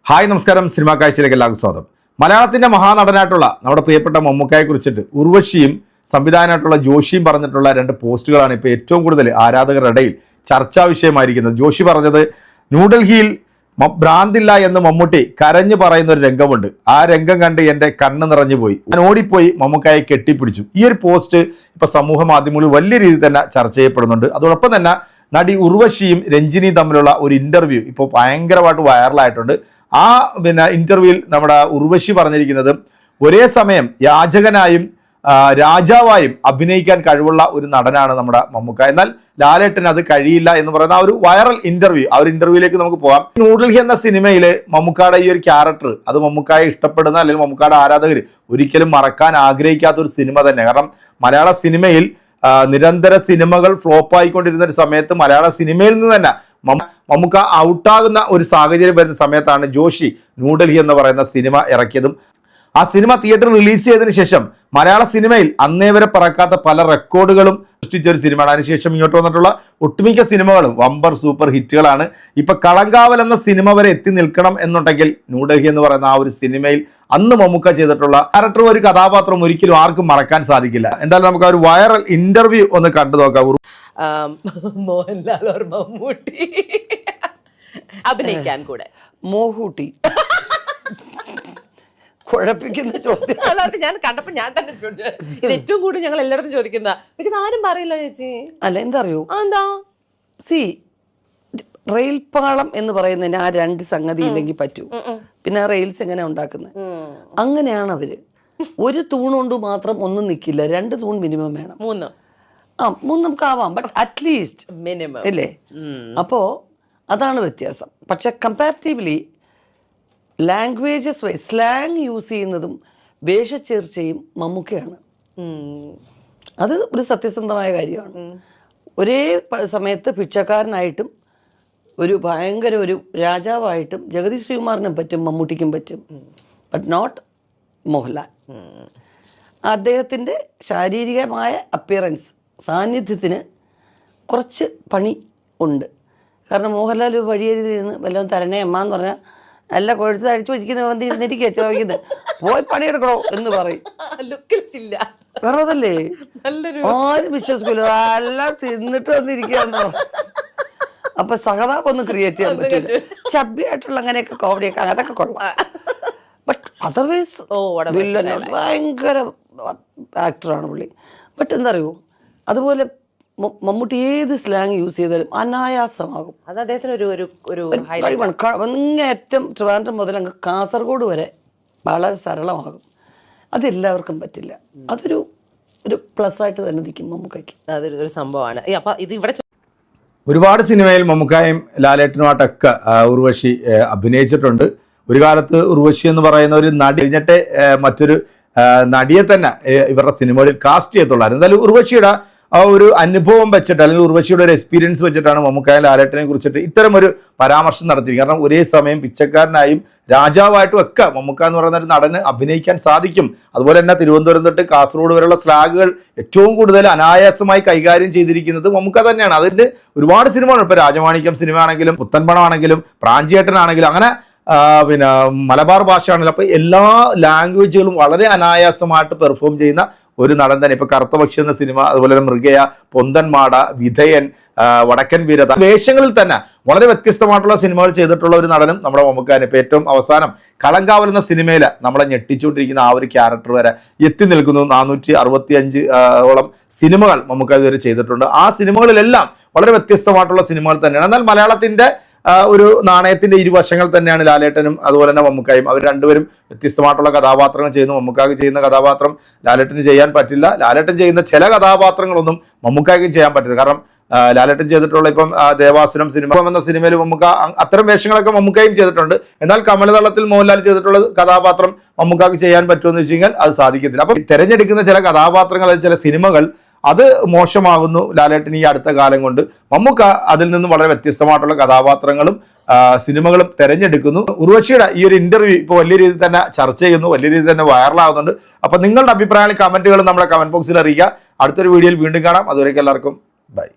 Hi നമസ്കാരം, cinema കാഴ്ചയിലേക്ക് എല്ലാവർക്കും സ്വാഗതം. മലയാളത്തിന്റെ മഹാനടനായിട്ടുള്ള നമ്മുടെ പ്രിയപ്പെട്ട മമ്മൂക്കയെ കുറിച്ചിട്ട് ഉർവശിയും സംവിധാനമായിട്ടുള്ള ജോഷിയും പറഞ്ഞിട്ടുള്ള രണ്ട് പോസ്റ്റുകളാണ് ഇപ്പോൾ ഏറ്റവും കൂടുതൽ ആരാധകരുടെ ഇടയിൽ ചർച്ചാ വിഷയമായിരിക്കുന്നത്. ജോഷി പറഞ്ഞത് ന്യൂഡൽഹിയിൽ ഭ്രാന്തില്ല എന്ന് മമ്മൂട്ടി കരഞ്ഞു പറയുന്ന ഒരു രംഗമുണ്ട്. ആ രംഗം കണ്ട് എൻ്റെ കണ്ണ് നിറഞ്ഞു പോയി, ഞാൻ ഓടിപ്പോയി മമ്മൂക്കയെ കെട്ടിപ്പിടിച്ചു. ഈ ഒരു പോസ്റ്റ് ഇപ്പോൾ സമൂഹ മാധ്യമങ്ങളിൽ വലിയ രീതിയിൽ തന്നെ ചർച്ച ചെയ്യപ്പെടുന്നുണ്ട്. അതോടൊപ്പം തന്നെ നടി ഉർവശിയും രഞ്ജിനിയും തമ്മിലുള്ള ഒരു ഇൻ്റർവ്യൂ ഇപ്പോൾ ഭയങ്കരമായിട്ട് വൈറലായിട്ടുണ്ട്. ആ ഇൻ്റർവ്യൂവിൽ നമ്മുടെ ഉർവശി പറഞ്ഞിരിക്കുന്നത് ഒരേ സമയം യാചകനായും രാജാവായും അഭിനയിക്കാൻ കഴിവുള്ള ഒരു നടനാണ് നമ്മുടെ മമ്മൂക്ക. എന്നാൽ ലാലേട്ടന് അത് കഴിയില്ല എന്ന് പറയുന്ന ആ ഒരു വൈറൽ ഇൻ്റർവ്യൂ, ആ ഒരു ഇൻ്റർവ്യൂയിലേക്ക് നമുക്ക് പോകാം. ന്യൂഡൽഹി എന്ന സിനിമയിൽ മമ്മൂക്കയുടെ ഈ ഒരു ക്യാരക്ടർ, അത് മമ്മൂക്കയെ ഇഷ്ടപ്പെടുന്ന അല്ലെങ്കിൽ മമ്മൂക്കയുടെ ആരാധകർ ഒരിക്കലും മറക്കാൻ ആഗ്രഹിക്കാത്ത ഒരു സിനിമ തന്നെ. കാരണം മലയാള സിനിമയിൽ നിരന്തര സിനിമകൾ ഫ്ലോപ്പായിക്കൊണ്ടിരുന്ന ഒരു സമയത്ത് മലയാള സിനിമയിൽ നിന്ന് തന്നെ മമ്മൂക്ക ഔട്ടാകുന്ന ഒരു സാഹചര്യം വരുന്ന സമയത്താണ് ജോഷി ന്യൂഡൽഹി എന്ന് പറയുന്ന സിനിമ ഇറക്കിയതും. ആ സിനിമ തിയേറ്ററിൽ റിലീസ് ചെയ്തതിനു ശേഷം മലയാള സിനിമയിൽ അന്നേ വരെ പറക്കാത്ത പല റെക്കോർഡുകളും സൃഷ്ടിച്ച ഒരു സിനിമയാണ്. അതിനുശേഷം ഇങ്ങോട്ട് വന്നിട്ടുള്ള ഒട്ടുമിക്ക സിനിമകളും വമ്പർ സൂപ്പർ ഹിറ്റുകളാണ്. ഇപ്പൊ കളങ്കാവൽ എന്ന സിനിമ വരെ എത്തി നിൽക്കണം എന്നുണ്ടെങ്കിൽ ന്യൂഡൽഹി എന്ന് പറയുന്ന ആ ഒരു സിനിമയിൽ അന്ന് മമ്മൂക്ക ചെയ്തിട്ടുള്ള ക്യാരക്ടറും ഒരു കഥാപാത്രം ഒരിക്കലും ആർക്കും മറക്കാൻ സാധിക്കില്ല. എന്തായാലും നമുക്ക് ആ ഒരു വൈറൽ ഇന്റർവ്യൂ ഒന്ന് കണ്ടു നോക്കാം. മോഹൻലാൽ ഓർ മമ്മൂട്ടി അഭിനയിക്കാൻ കൂടെ മോഹൂട്ടി കുഴപ്പിക്കുന്ന ചോദ്യം. അല്ലാതെ ഞാൻ കണ്ടപ്പോ ഞാൻ തന്നെ ഇത് ഏറ്റവും കൂടുതൽ ഞങ്ങൾ എല്ലായിടത്തും ചോദിക്കുന്ന, ബിക്കോസ് ആരും പറയില്ല ചേച്ചി. അല്ല, എന്താ അറിയോ, എന്താ റെയിൽപാളം എന്ന് പറയുന്നതിന് ആ രണ്ട് സംഗതി ഇല്ലെങ്കിൽ പറ്റൂ. പിന്നെ റെയിൽസ് എങ്ങനെ ഉണ്ടാക്കുന്നത്? അങ്ങനെയാണ് അവര്. ഒരു തൂണുകൊണ്ട് മാത്രം ഒന്നും നിൽക്കില്ല, രണ്ട് തൂൺ മിനിമം വേണം. മൂന്ന് നമുക്ക് ആവാം, ബട്ട് അറ്റ്ലീസ്റ്റ് മിനിമം അല്ലേ? അപ്പോ അതാണ് വ്യത്യാസം. പക്ഷെ കമ്പാരിറ്റീവ്ലി ലാംഗ്വേജസ് സ്ലാങ് യൂസ് ചെയ്യുന്നതും വേഷച്ചേർച്ചയും മമ്മൂക്കയാണ്. അത് ഒരു സത്യസന്ധമായ കാര്യമാണ്. ഒരേ സമയത്ത് ഭിക്ഷക്കാരനായിട്ടും ഒരു ഭയങ്കര ഒരു രാജാവായിട്ടും ജഗദീഷ് ശ്രീകുമാറിനും പറ്റും, മമ്മൂട്ടിക്കും പറ്റും, ബട്ട് നോട്ട് മോഹൻലാൽ. അദ്ദേഹത്തിൻ്റെ ശാരീരികമായ അപ്പിയറൻസ്, സാന്നിധ്യത്തിന് കുറച്ച് പണി ഉണ്ട്. കാരണം മോഹൻലാൽ വഴിയേരിയിരുന്ന് വല്ലതും തരണേ അമ്മ എന്ന് പറഞ്ഞാൽ എല്ലാ കൊഴുത്ത് അടിച്ചു വെച്ചിരിക്കുന്ന ചോദിക്കുന്നത് പോയി പണിയെടുക്കണോ എന്ന് പറയും. കാരണം അതല്ലേ ആരും വിശ്വസിക്കില്ല, എല്ലാം തിന്നിട്ട് വന്നിരിക്കുകയെന്നോ. അപ്പൊ സഹതാപൊന്നും ക്രിയേറ്റ് ചെയ്യാൻ പറ്റില്ല. ചബ്ബിയായിട്ടുള്ള അങ്ങനെയൊക്കെ കോമഡിയൊക്കെ അതൊക്കെ കൊള്ളാം. ബട്ട് അതർവൈസ് ഭയങ്കര ആക്ടറാണ് പുള്ളി. ബട്ട് എന്താ അറിയോ, അതുപോലെ മമ്മൂട്ടി ഏത് സ്ലാങ് യൂസ് ചെയ്താലും അനായാസമാകും. അത് അദ്ദേഹത്തിന് ഒരു അങ്ങേയറ്റം ട്രിവാൻഡ്രം മുതൽ അങ്ങ് കാസർഗോഡ് വരെ വളരെ സരളമാകും. അതെല്ലാവർക്കും പറ്റില്ല. അതൊരു പ്ലസ് ആയിട്ട് തന്നെ നിൽക്കും മമ്മൂക്കയ്ക്ക്. അതൊരു സംഭവമാണ്. അപ്പൊ ഇത് ഇവിടെ ഒരുപാട് സിനിമയിൽ മമ്മൂക്കായും ലാലേട്ടനുമായിട്ടൊക്കെ ഉർവശി അഭിനയിച്ചിട്ടുണ്ട്. ഒരു കാലത്ത് ഉർവശി എന്ന് പറയുന്ന ഒരു നടി കഴിഞ്ഞിട്ട് മറ്റൊരു നടിയെ തന്നെ ഇവരുടെ സിനിമകളിൽ കാസ്റ്റ് ചെയ്യത്തുള്ളായിരുന്നു. എന്തായാലും ഉർവശിയുടെ ആ ഒരു അനുഭവം വെച്ചിട്ട് അല്ലെങ്കിൽ ഉർവശിയുടെ ഒരു എക്സ്പീരിയൻസ് വെച്ചിട്ടാണ് മമ്മൂക്കായ ലാലേട്ടനെ കുറിച്ചിട്ട് ഇത്തരം ഒരു പരാമർശം നടത്തിയിരിക്കുന്നത്. കാരണം ഒരേ സമയം പിച്ചക്കാരനായും രാജാവായിട്ടും ഒക്കെ മമ്മൂക്ക എന്ന് പറയുന്ന ഒരു നടന് അഭിനയിക്കാൻ സാധിക്കും. അതുപോലെ തന്നെ തിരുവനന്തപുരം തൊട്ട് കാസർഗോഡ് വരെയുള്ള സ്ലാഗുകൾ ഏറ്റവും കൂടുതൽ അനായാസമായി കൈകാര്യം ചെയ്തിരിക്കുന്നത് മമ്മൂക്ക തന്നെയാണ്. അതിൻ്റെ ഒരുപാട് സിനിമകൾ, ഇപ്പോൾ രാജമാണിക്യം സിനിമ ആണെങ്കിലും പുത്തൻപണം ആണെങ്കിലും പ്രാഞ്ചിയേട്ടനാണെങ്കിലും അങ്ങനെ മലബാർ ഭാഷ ആണെങ്കിലും, അപ്പോൾ എല്ലാ ലാംഗ്വേജുകളും വളരെ അനായാസമായിട്ട് പെർഫോം ചെയ്യുന്ന ഒരു നടൻ തന്നെ. ഇപ്പൊ കറുത്തപക്ഷി എന്ന സിനിമ, അതുപോലെ തന്നെ മൃഗയ, പൊന്തൻമാട, വിധയൻ, വടക്കൻ വീരത വേഷങ്ങളിൽ തന്നെ വളരെ വ്യത്യസ്തമായിട്ടുള്ള സിനിമകൾ ചെയ്തിട്ടുള്ള ഒരു നടനും നമ്മുടെ മമ്മൂക്കാന്. ഇപ്പൊ ഏറ്റവും അവസാനം കളങ്കാവൽ എന്ന സിനിമയിൽ നമ്മളെ ഞെട്ടിച്ചുകൊണ്ടിരിക്കുന്ന ആ ഒരു ക്യാരക്ടർ വരെ എത്തി നിൽക്കുന്നു. 465 സിനിമകൾ മമ്മൂക്ക ഇതുവരെ ചെയ്തിട്ടുണ്ട്. ആ സിനിമകളിലെല്ലാം വളരെ വ്യത്യസ്തമായിട്ടുള്ള സിനിമകൾ തന്നെയാണ്. എന്നാൽ മലയാളത്തിന്റെ ഒരു നാണയത്തിന്റെ ഇരുവശങ്ങൾ തന്നെയാണ് ലാലേട്ടനും അതുപോലെ തന്നെ മമ്മൂക്കായും. അവർ രണ്ടുപേരും വ്യത്യസ്തമായിട്ടുള്ള കഥാപാത്രങ്ങൾ ചെയ്യുന്നു. മമ്മൂക്കാക്ക് ചെയ്യുന്ന കഥാപാത്രം ലാലേട്ടന് ചെയ്യാൻ പറ്റില്ല. ലാലേട്ടൻ ചെയ്യുന്ന ചില കഥാപാത്രങ്ങളൊന്നും മമ്മൂക്കായ്ക്കും ചെയ്യാൻ പറ്റില്ല. കാരണം ലാലേട്ടൻ ചെയ്തിട്ടുള്ള ഇപ്പം ദേവാസുരം സിനിമ എന്ന സിനിമയിൽ മമ്മൂക്ക അത്തരം വേഷങ്ങളൊക്കെ മമ്മൂക്കായും ചെയ്തിട്ടുണ്ട്. എന്നാൽ കമലതളത്തിൽ മോഹൻലാൽ ചെയ്തിട്ടുള്ള കഥാപാത്രം മമ്മൂക്കാക്ക് ചെയ്യാൻ പറ്റുമെന്ന് വെച്ച് കഴിഞ്ഞാൽ അത് സാധിക്കത്തില്ല. അപ്പം തിരഞ്ഞെടുക്കുന്ന ചില കഥാപാത്രങ്ങൾ, ചില സിനിമകൾ അത് മോശമാകുന്നു ലാലേട്ടൻ ഈ അടുത്ത കാലം കൊണ്ട്. മമ്മൂക്ക അതിൽ നിന്ന് വളരെ വ്യത്യസ്തമായിട്ടുള്ള കഥാപാത്രങ്ങളും സിനിമകളും തിരഞ്ഞെടുക്കുന്നു. ഉർവശിയുടെ ഈ ഒരു ഇന്റർവ്യൂ ഇപ്പോൾ വലിയ രീതിയിൽ തന്നെ ചർച്ച ചെയ്യുന്നു, വലിയ രീതിയിൽ തന്നെ വൈറലാകുന്നുണ്ട്. അപ്പോൾ നിങ്ങളുടെ അഭിപ്രായങ്ങളും കമന്റുകളും നമ്മുടെ കമന്റ് ബോക്സിൽ അറിയിക്കുക. അടുത്തൊരു വീഡിയോയിൽ വീണ്ടും കാണാം. അതുവരേക്കും എല്ലാവർക്കും ബൈ.